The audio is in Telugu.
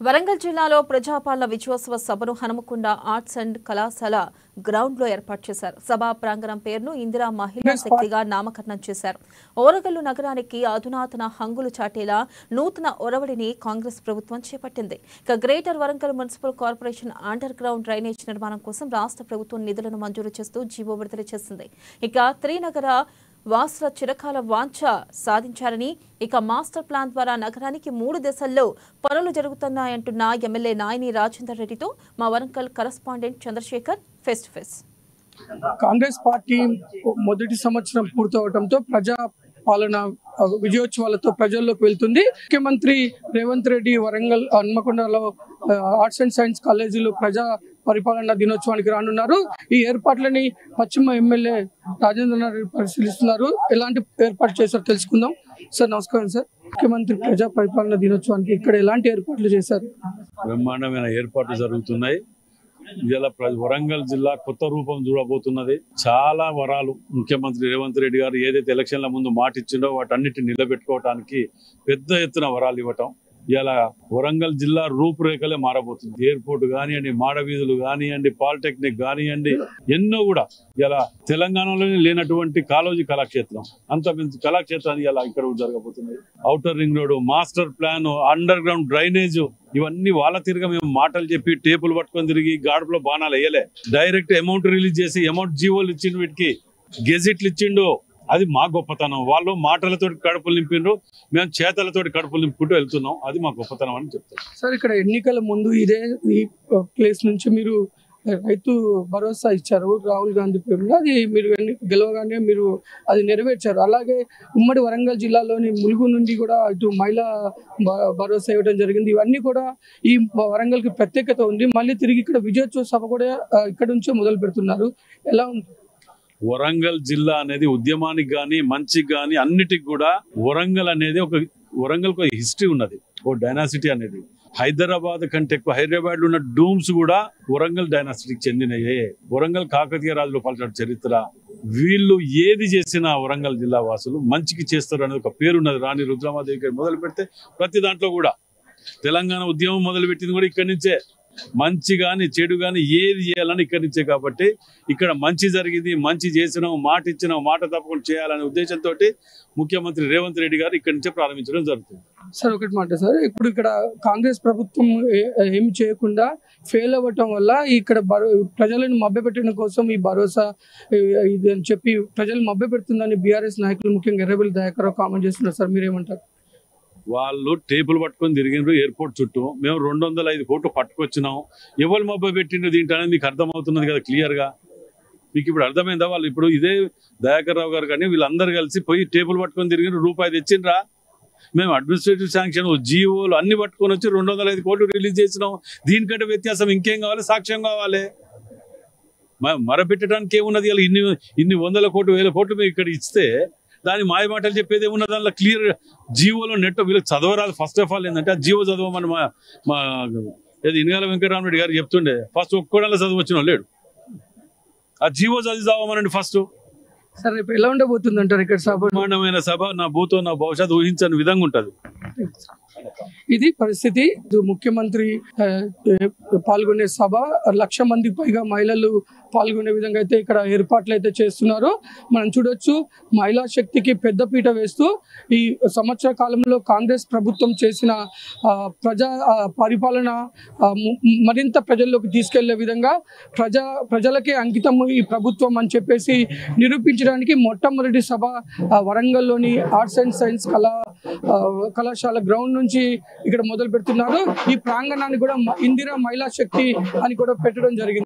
వరంగల్ జిల్లాలో ప్రజాపాలన విజయోత్సవ సభను హనుమకొండ ఆర్ట్స్ అండ్ కళాశాల గ్రౌండ్ లో ఏర్పాటు చేశారు. సభా ప్రాంగణం పేరును ఇందిరా మహిళా శక్తిగా నామకరణం చేశారు. ఓరగల్లు నగరానికి అధునాతన హంగులు చాటేలా నూతన ఒరవడిని కాంగ్రెస్ ప్రభుత్వం చేపట్టింది. ఇక greater Warangal municipal corporation under ground drainage నిర్మాణం కోసం రాష్ట్ర ప్రభుత్వం నిధులను మంజూరు చేస్తూ జీవో విడుదల చేసింది. ఇక త్రినగర వాసుల చిరకాల వాంఛ సాధించారని, ఇక మాస్టర్ ప్లాన్ ద్వారా నగరానికి 3 దశల్లో పనులు జరుగుతున్నాయంటున్న ఎమ్మెల్యే నాయని రాజేందర్ రెడ్డితో మా Warangal correspondent Chandrasekhar face to face. Congress party మొదటి సంవత్సరం పూర్తవడంతో ప్రజా పాలన విజయోత్సవాలతో ప్రజల్లోకి వెళ్తుంది. ముఖ్యమంత్రి రేవంత్ రెడ్డి వరంగల్ హన్మకొండలో ఆర్ట్స్ అండ్ సైన్స్ కాలేజీలో ప్రజా పరిపాలన దినోత్సవానికి రానున్నారు. ఈ ఏర్పాట్లని పశ్చిమ ఎమ్మెల్యే రాజేంద్ర రెడ్డి పరిశీలిస్తున్నారు. ఎలాంటి ఏర్పాటు చేశారు తెలుసుకుందాం. సార్ నమస్కారం సార్. ముఖ్యమంత్రి ప్రజా పరిపాలన దినోత్సవానికి ఇక్కడ ఎలాంటి ఏర్పాట్లు చేశారు? బ్రహ్మాండమైన ఏర్పాట్లు జరుగుతున్నాయి. ఇలా వరంగల్ జిల్లా కొత్త రూపం చూడబోతున్నది. చాలా వరాలు ముఖ్యమంత్రి రేవంత్ రెడ్డి గారు ఏదైతే ఎలక్షన్ల ముందు మాట ఇచ్చిండో వాటన్నిటిని నిలబెట్టుకోవడానికి పెద్ద ఎత్తున వరాలు ఇవ్వటం ఇలా వరంగల్ జిల్లా రూపురేఖలే మారబోతుంది. ఎయిర్పోర్ట్ కానివ్వండి, మాడవీధులు కానివ్వండి, పాలిటెక్నిక్ కానివ్వండి, ఎన్నో కూడా ఇలా తెలంగాణలోనే లేనటువంటి కాళోజీ కళాక్షేత్రం, అంత కళాక్షేత్రాన్ని ఇలా ఇక్కడ జరగబోతుంది. Outer ring road, master plan, under ground drainage, ఇవన్నీ వాళ్ళ తిరిగి మేము మాటలు చెప్పి టేపులు పట్టుకొని తిరిగి గాడుపులో బాణాలు వేయలే. డైరెక్ట్ అమౌంట్ రిలీజ్ చేసి అమౌంట్ జీవోలు ఇచ్చిండు, వీటికి గెజిట్లు ఇచ్చిండు. అది మా గొప్పతనం. వాళ్ళు మాటలతో కడుపులు నింపిండ్రు, మేము చేతలతోటి కడుపులు నింపుకుంటూ వెళ్తున్నాం. అది మా గొప్పతనం అని చెప్తాం. సార్ ఇక్కడ ఎన్నికల ముందు ఈ ప్లేస్ నుంచి మీరు రైతు భరోసా ఇచ్చారు రాహుల్ గాంధీ పేరులో. అది మీరు గెలవగానే మీరు అది నెరవేర్చారు. అలాగే ఉమ్మడి వరంగల్ జిల్లాలోని ములుగు నుండి కూడా ఇటు మహిళా భరోసా ఇవ్వడం జరిగింది. ఇవన్నీ కూడా ఈ వరంగల్కి ప్రత్యేకత ఉంది. మళ్ళీ తిరిగి ఇక్కడ విజయోత్సవ సభ కూడా ఇక్కడ నుంచే మొదలు పెడుతున్నారు. ఎలా ఉంది? వరంగల్ జిల్లా అనేది ఉద్యమానికి గాని మంచికి గాని అన్నిటికి కూడా వరంగల్ అనేది వరంగల్ హిస్టరీ ఉన్నది, ఓ డైనాసిటీ అనేది. హైదరాబాద్ కంటే ఎక్కువ హైదరాబాద్ లో ఉన్న డూమ్స్ కూడా వరంగల్ డైనాసిటీకి చెందినయే. వరంగల్ కాకతీయ రాజులు పాల్చిన చరిత్ర. వీళ్ళు ఏది చేసినా వరంగల్ జిల్లా వాసులు మంచికి చేస్తారు అనేది ఒక పేరున్నది. రాణి రుద్రమాదేవి మొదలు పెడితే ప్రతి దాంట్లో కూడా తెలంగాణ ఉద్యమం మొదలు పెట్టింది కూడా ఇక్కడి నుంచే. మంచి గాని చెడు గాని ఏది చేయాలని ఇక్కడి నుంచే. కాబట్టి ఇక్కడ మంచి జరిగింది, మంచి చేసినాం, మాట ఇచ్చినాం, మాట తప్పకుండా చేయాలనే ఉద్దేశంతో ముఖ్యమంత్రి రేవంత్ రెడ్డి గారు ఇక్కడి నుంచే ప్రారంభించడం జరుగుతుంది. సార్ ఒకటి మాట సార్, ఇప్పుడు ఇక్కడ కాంగ్రెస్ ప్రభుత్వం ఏమి చేయకుండా ఫెయిల్ అవ్వటం వల్ల ఇక్కడ ప్రజలను మభ్యపెట్టడం కోసం ఈ భరోసా ఇది అని చెప్పి ప్రజలు మభ్యపెడుతుందని బీఆర్ఎస్ నాయకులు ముఖ్యంగా ఎర్రబెల్లి దయాకర్ కామెంట్ చేస్తున్నారు. సార్ మీరేమంటారు? వాళ్ళు టేపులు పట్టుకొని తిరిగినారు ఎయిర్పోర్ట్ చుట్టూ. మేము 205 కోట్లు పట్టుకొచ్చినాం. ఎవరు మబ్బ పెట్టిండ్రు దీంట్లో అనేది మీకు అర్థమవుతున్నది కదా క్లియర్ గా. మీకు ఇప్పుడు అర్థమైందా? వాళ్ళు ఇప్పుడు ఇదే దయాకర్ రావు గారు కానీ వీళ్ళందరూ కలిసి పోయి టేపులు పట్టుకొని తిరిగిన రూపాయి తెచ్చిండ్రా? మేము అడ్మినిస్ట్రేటివ్ శాంక్షన్, జీవోలు అన్ని పట్టుకొని వచ్చి 205 కోట్లు రిలీజ్ చేసినాం. దీనికంటే వ్యత్యాసం ఇంకేం కావాలి? సాక్ష్యం కావాలి. మరపెట్టడానికి ఏమున్నది? ఇన్ని 100 కోట్లు 1000 కోట్లు మేము ఇక్కడ ఇస్తే దాని మాయ మాటలు చెప్పేది ఏమున్నది? దానిలో క్లియర్ జీవోలో నెట్ వీళ్ళకి చదవరాదు. ఫస్ట్ ఆఫ్ ఆల్ ఏంటంటే ఆ జీవో చదవమని మా ఇనగాల వెంకటరామరెడ్డి గారు చెప్తుండే. ఫస్ట్ ఒక్కడల్లా చదువు వచ్చిన లేడు. ఆ జీవో చదివి చదవమనండి ఫస్ట్. సార్ రేపు ఎలా ఉండబోతుంది అంటారు ఇక్కడ సభ? బ్రహ్మాండమైన సభ. నా భూతో నా భవిష్యత్తు ఊహించని విధంగా ఉంటుంది. ఇది పరిస్థితి. ముఖ్యమంత్రి పాల్గొనే సభ 1,00,000 మందికి పైగా మహిళలు పాల్గొనే విధంగా అయితే ఇక్కడ ఏర్పాట్లు అయితే చేస్తున్నారు. మనం చూడొచ్చు, మహిళా శక్తికి పెద్దపీట వేస్తూ ఈ సంవత్సర కాలంలో కాంగ్రెస్ ప్రభుత్వం చేసిన ప్రజా పరిపాలన మరింత ప్రజల్లోకి తీసుకెళ్లే విధంగా ప్రజలకే అంకితం ఈ ప్రభుత్వం అని చెప్పేసి నిరూపించడానికి మొట్టమొదటి సభ వరంగల్లోని ఆర్ట్స్ అండ్ సైన్స్ కళాశాల గ్రౌండ్ నుంచి ఇక్కడ మొదలు పెడుతున్నారు. ఈ ప్రాంగణాన్ని కూడా ఇందిరా మహిళా శక్తి అని కూడా పెట్టడం జరిగింది.